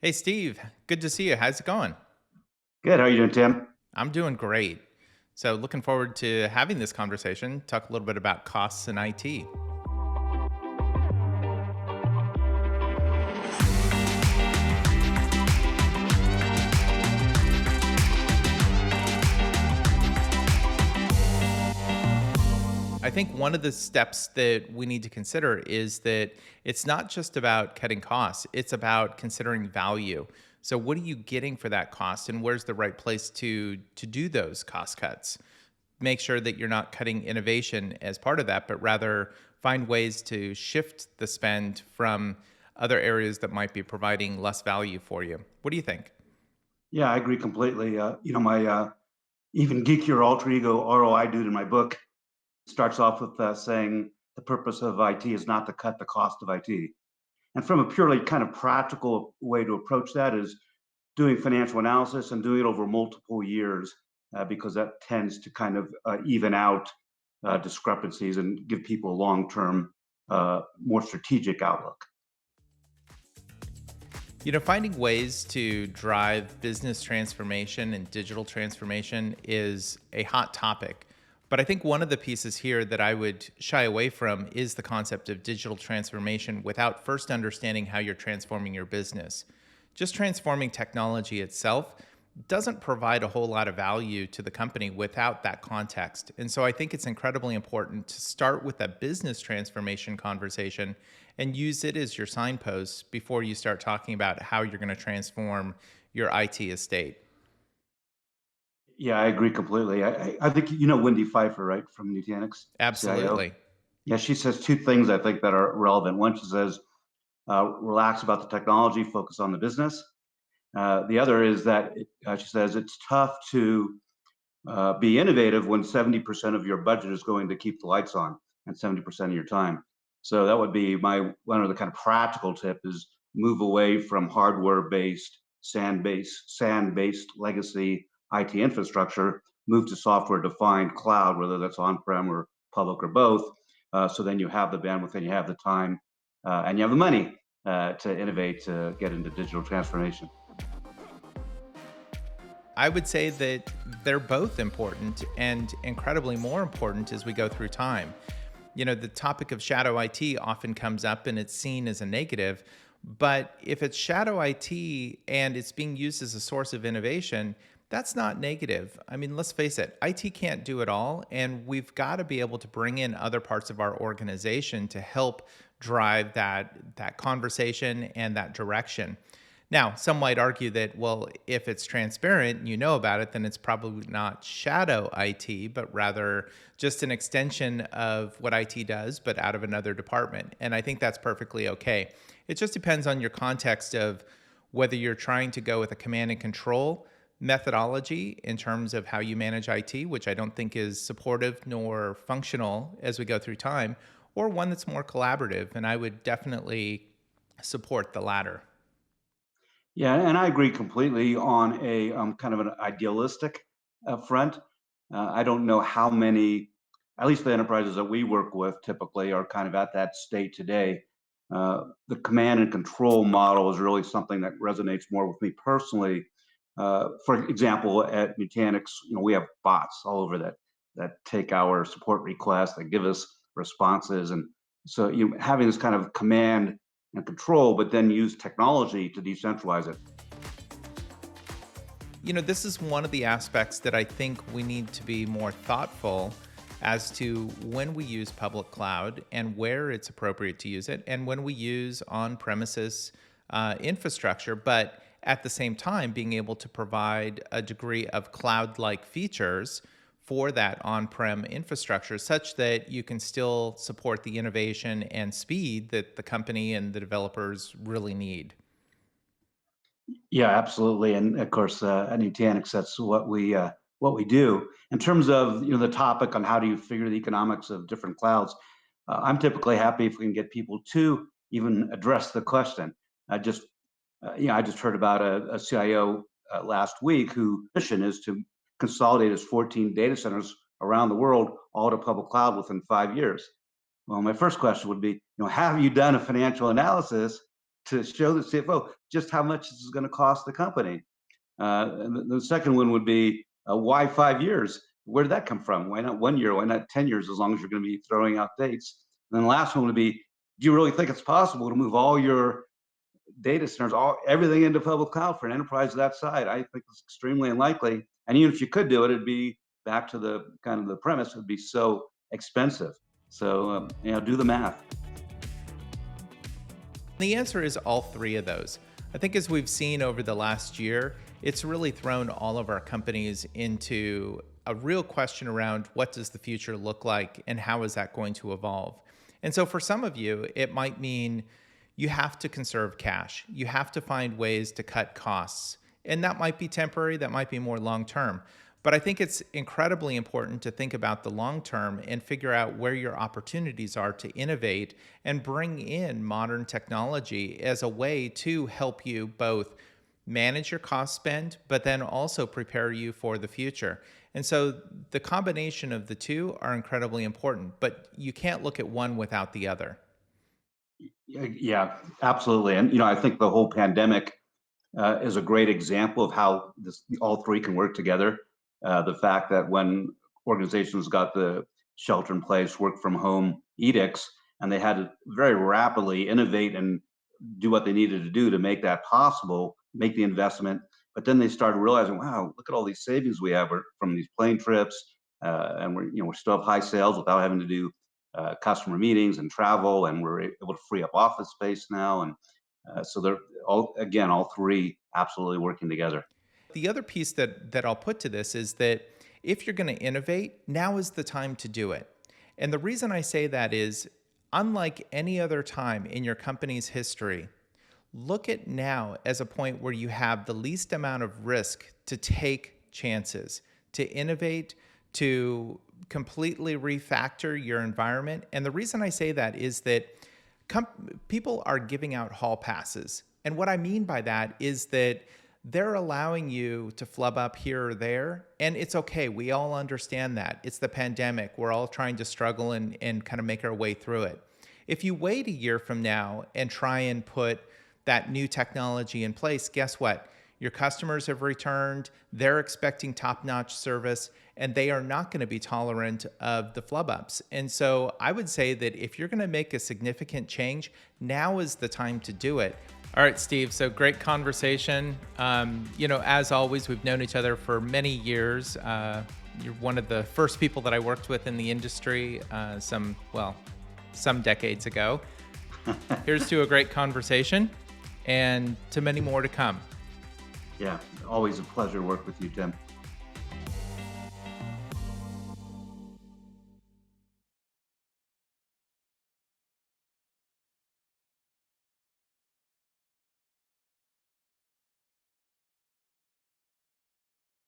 Hey, Steve. Good to see you. How's it going? Good. How are you doing, Tim? I'm doing great. So, looking forward to having this conversation. Talk a little bit about costs in IT. I think one of the steps that we need to consider is that it's not just about cutting costs, it's about considering value. So, what are you getting for that cost, and where's the right place to do those cost cuts? Make sure that you're not cutting innovation as part of that, but rather find ways to shift the spend from other areas that might be providing less value for you. What do you think? Yeah, I agree completely. My even geekier alter ego ROI dude in my book starts off with saying the purpose of IT is not to cut the cost of IT. And from a purely kind of practical way to approach that is doing financial analysis and doing it over multiple years, because that tends to kind of even out discrepancies and give people a long-term, more strategic outlook. Finding ways to drive business transformation and digital transformation is a hot topic. But I think one of the pieces here that I would shy away from is the concept of digital transformation without first understanding how you're transforming your business. Just transforming technology itself doesn't provide a whole lot of value to the company without that context. And so I think it's incredibly important to start with a business transformation conversation and use it as your signpost before you start talking about how you're going to transform your IT estate. Yeah, I agree completely. I think you know Wendy Pfeiffer, right, from Nutanix, CIO. Absolutely. Yeah, she says two things I think that are relevant. One, she says, relax about the technology, focus on the business. The other is that she says it's tough to be innovative when 70% of your budget is going to keep the lights on and 70% of your time. So that would be my one of the kind of practical tip is move away from hardware-based, sand-based legacy IT infrastructure, move to software-defined cloud, whether that's on-prem or public or both. So then you have the bandwidth and you have the time and you have the money to innovate, to get into digital transformation. I would say that they're both important and incredibly more important as we go through time. The topic of shadow IT often comes up and it's seen as a negative. But if it's shadow IT and it's being used as a source of innovation, that's not negative. I mean, let's face it, IT can't do it all. And we've got to be able to bring in other parts of our organization to help drive that conversation and that direction. Now, some might argue that, well, if it's transparent and you know about it, then it's probably not shadow IT, but rather just an extension of what IT does, but out of another department. And I think that's perfectly okay. It just depends on your context of whether you're trying to go with a command and control methodology in terms of how you manage IT, which I don't think is supportive nor functional as we go through time, or one that's more collaborative. And I would definitely support the latter. Yeah, and I agree completely on a kind of an idealistic front. I don't know how many, at least the enterprises that we work with typically are kind of at that state today. The command and control model is really something that resonates more with me personally. For example, at Nutanix, we have bots all over that take our support requests, that give us responses, and so having this kind of command and control, but then use technology to decentralize it. This is one of the aspects that I think we need to be more thoughtful as to when we use public cloud and where it's appropriate to use it, and when we use on premises infrastructure, but at the same time, being able to provide a degree of cloud like features for that on prem infrastructure such that you can still support the innovation and speed that the company and the developers really need. Yeah, absolutely. And of course, at Nutanix, that's what we do. In terms of the topic on how do you figure the economics of different clouds, I'm typically happy if we can get people to even address the question. I just heard about a CIO last week who mission is to consolidate his 14 data centers around the world all to public cloud within 5 years. Well, my first question would be, have you done a financial analysis to show the CFO just how much this is going to cost the company. And the second one would be why 5 years? Where did that come from? Why not 1 year? Why not 10 years? As long as you're going to be throwing out dates. And then the last one would be, do you really think it's possible to move all your data centers, everything into public cloud for an enterprise of that size? I think it's extremely unlikely. And even if you could do it, it'd be back to the kind of the premise, it'd be so expensive. So do the math. The answer is all three of those. I think as we've seen over the last year, it's really thrown all of our companies into a real question around what does the future look like and how is that going to evolve? And so for some of you, it might mean you have to conserve cash. You have to find ways to cut costs. And that might be temporary, that might be more long term. But I think it's incredibly important to think about the long term and figure out where your opportunities are to innovate and bring in modern technology as a way to help you both manage your cost spend, but then also prepare you for the future. And so the combination of the two are incredibly important, but you can't look at one without the other. Yeah, absolutely. And I think the whole pandemic is a great example of how all three can work together. The fact that when organizations got the shelter in place, work from home edicts, and they had to very rapidly innovate and do what they needed to do to make that possible, make the investment. But then they started realizing, wow, look at all these savings we have from these plane trips, and we still have high sales without having to do customer meetings and travel, and we're able to free up office space now. And so they're all three absolutely working together. The other piece that I'll put to this is that if you're going to innovate, now is the time to do it. And the reason I say that is, unlike any other time in your company's history, look at now as a point where you have the least amount of risk to take chances, to innovate, to completely refactor your environment. And the reason I say that is that people are giving out hall passes. And what I mean by that is that they're allowing you to flub up here or there, and it's okay. We all understand that. It's the pandemic. We're all trying to struggle and kind of make our way through it. If you wait a year from now and try and put that new technology in place, guess what? Your customers have returned, they're expecting top-notch service, and they are not going to be tolerant of the flub-ups. And so I would say that if you're going to make a significant change, now is the time to do it. All right, Steve, so great conversation. As always, we've known each other for many years. You're one of the first people that I worked with in the industry some decades ago. Here's to a great conversation and to many more to come. Yeah, always a pleasure to work with you, Tim.